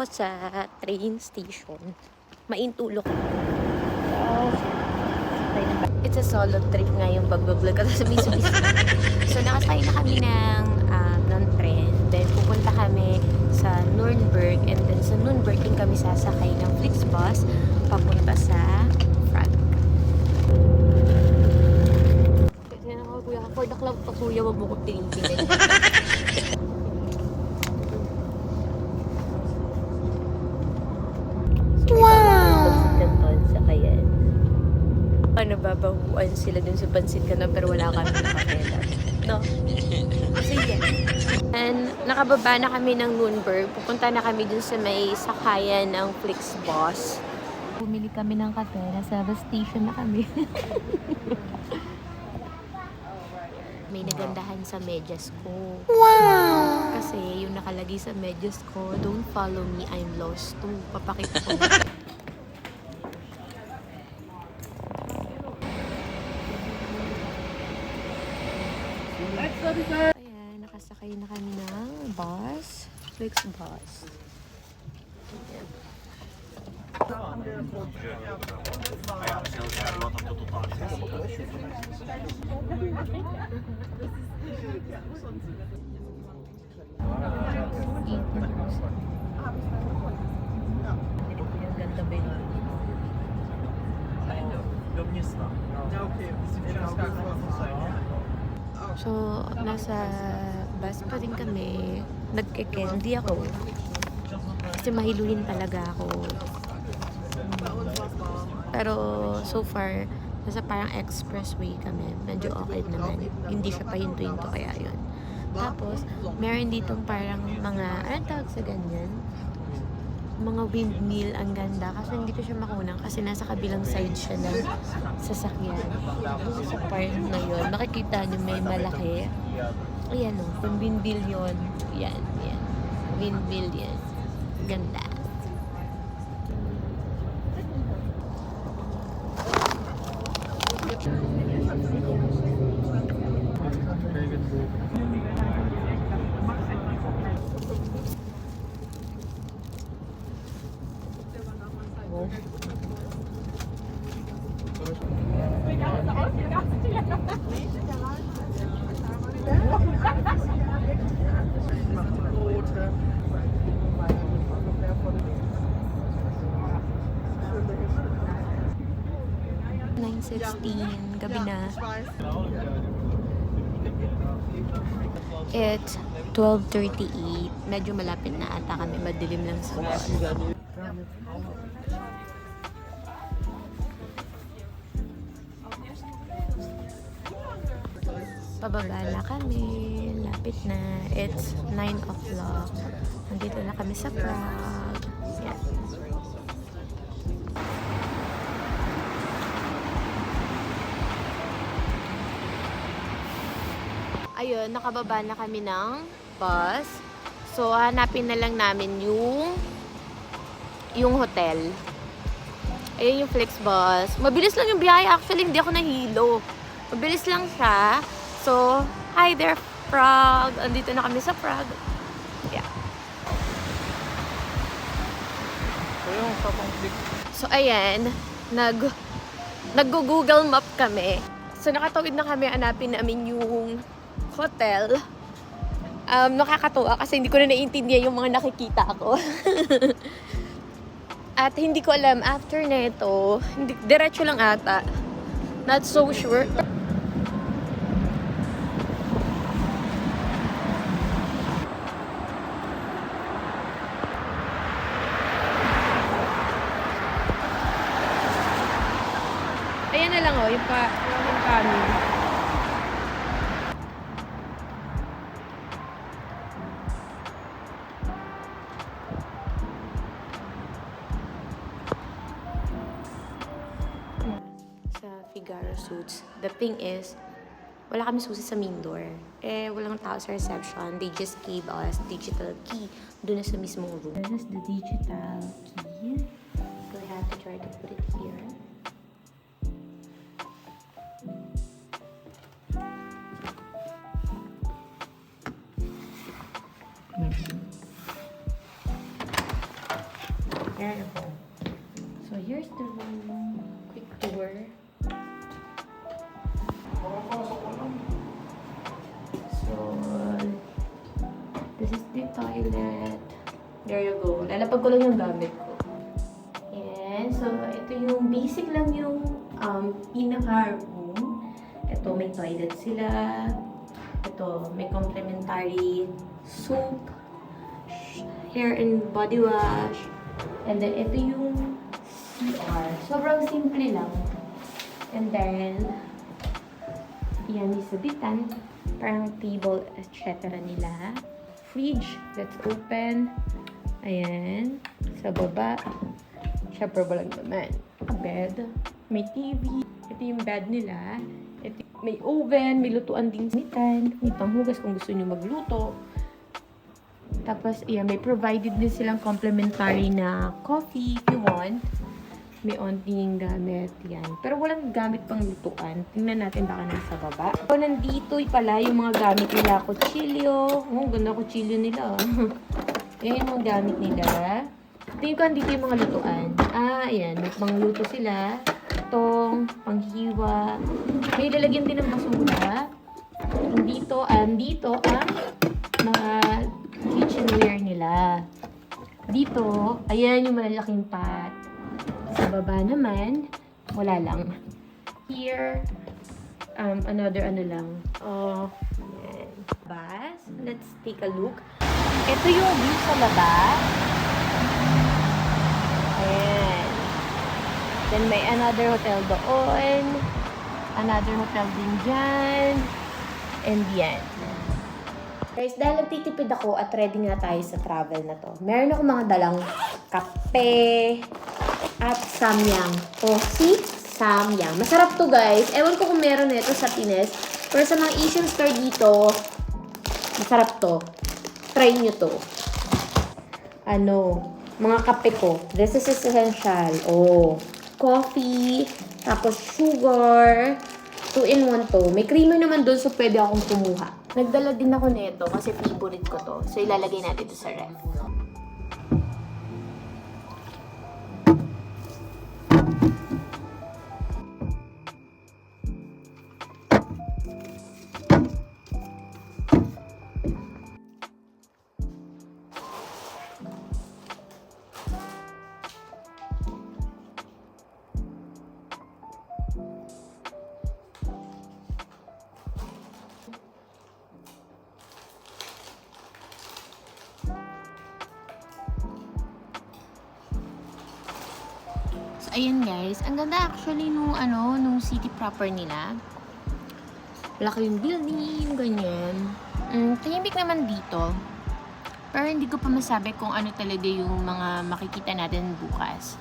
Ako sa train station. Maintulok. It's a solo trip nga yung pag-vlog ko sa Mitsubishi. So, nakasakay na kami ng train. Then, pupunta kami sa Nuremberg. And then, sa Nuremberg din kami sasakay ng Flixbus papunta sa Prague. Kasi ako, kuya, for the club pa, kuya, wag mo ko tingin-tingin. Nababahuan sila dun sa pansit ka na pero wala kami nakapela. No? Sige. And nakababa na kami ng Nuremberg. Pupunta na kami dun sa may sakayan ng Flixbus. Bumili kami ng kape. Nasa bus station na kami. May nagandahan sa medyas ko. Wow! Kasi yung nakalagay sa medyas ko, don't follow me, I'm lost too. Papakita ko. Ayan, nakasakay na kami ng bus. Flixbus. Ayan. Ganda ba yun? So, nasa bus pa rin kami. Nagke-candy ako. Kasi mahiluhin talaga ako. Pero, so far, nasa parang expressway kami. Medyo okay naman. Hindi siya pahinto-hinto kaya yun. Tapos, meron ditong parang mga, anong tawag sa ganyan? Mga windmill, ang ganda. Kasi hindi ko siya makunang kasi nasa kabilang side siya ng sasakyan. Sa part na yun, makikita nyo may malaki. Ayan o, yung windmill yun. Yan, yan. Windmill yan. Ganda. Gabi na. It's 12:38. Medyo malapit na ata kami. Madilim lang sa bus. Pababa na kami. Lapit na. It's 9 o'clock. Nandito na kami sa Prague. Yan. Ayun, nakababa na kami ng bus. So, hanapin na lang namin yung hotel. Ayun yung Flixbus. Mabilis lang yung biyahe. Actually, hindi ako nahilo. Mabilis lang siya. So, hi there, Prague. Andito na kami sa Prague. Yeah. So, ayan. Nag-Google Map kami. So, nakatawid na kami. Hanapin namin yung hotel. Nakakatuwa kasi hindi ko na naiintindihan yung mga nakikita ko. At hindi ko alam, after na ito, diretso lang ata. Not so sure. Ayan na lang oh, yung kami. Figaro Suits. The thing is, wala kami susi sa main door. Walang tao sa reception. They just gave us digital key doon na sa mismong room. This is the digital key. So I have to try to put it here. Here ako. So, here's the room. Quick tour. So, this is the toilet. There you go. Lalapag ko lang yung gamit ko. And, so, ito yung basic lang yung pinaka-room. Ito, may toilet sila. Ito, may complimentary soap, hair and body wash. And then, ito yung CR. Sobrang simple lang. And then, yan yung sabitan. Parang table, etc. nila. Fridge that's open. Ayan. Sa baba. Siyempre, walang naman. Bed. May TV. Ito yung bed nila. Ito, may oven. May lutuan din sinitan. May panghugas kung gusto nyo magluto. Tapos, ayan, may provided din silang complimentary na coffee if you want. May onting gamit. Yan. Pero walang gamit pang lutuan. Tingnan natin baka nasa baba. So, nandito pala yung mga gamit nila. Kutsilyo. Oh, ganda kutsilyo nila. Yan yung mga gamit nila. Tingin ko andito yung mga lutuan. Ayan. May pangluto sila. Itong panghiwa. May lalagyan din ng basura. Andito ang mga kitchenware nila. Dito, ayan yung malalaking pot. Sa baba naman, wala lang. Here, another ano lang. Ayan. Bas. Let's take a look. Ito yung view sa labas. Ayan. Then may another hotel doon. Another hotel din dyan. And yan. Guys, dahil nagtitipid ako at ready nga tayo sa travel na to. Meron ako mga dalang kape at samyang. Coffee, samyang. Masarap to guys. Ewan ko kung meron nito sa Pinas. Pero sa mga Asian store dito, masarap to. Try nyo to. Mga kape ko. This is essential. Coffee, tapos sugar. 2-in-1 to. May creamer naman doon so pwede akong kumuha. Nagdala din ako nito kasi favorite ko to. So ilalagay natin ito sa ref. Ayan guys, ang ganda actually nung city proper nila. Laki yung building, ganyan. Tahimik naman dito. Pero hindi ko pa masabi kung ano talaga yung mga makikita natin bukas.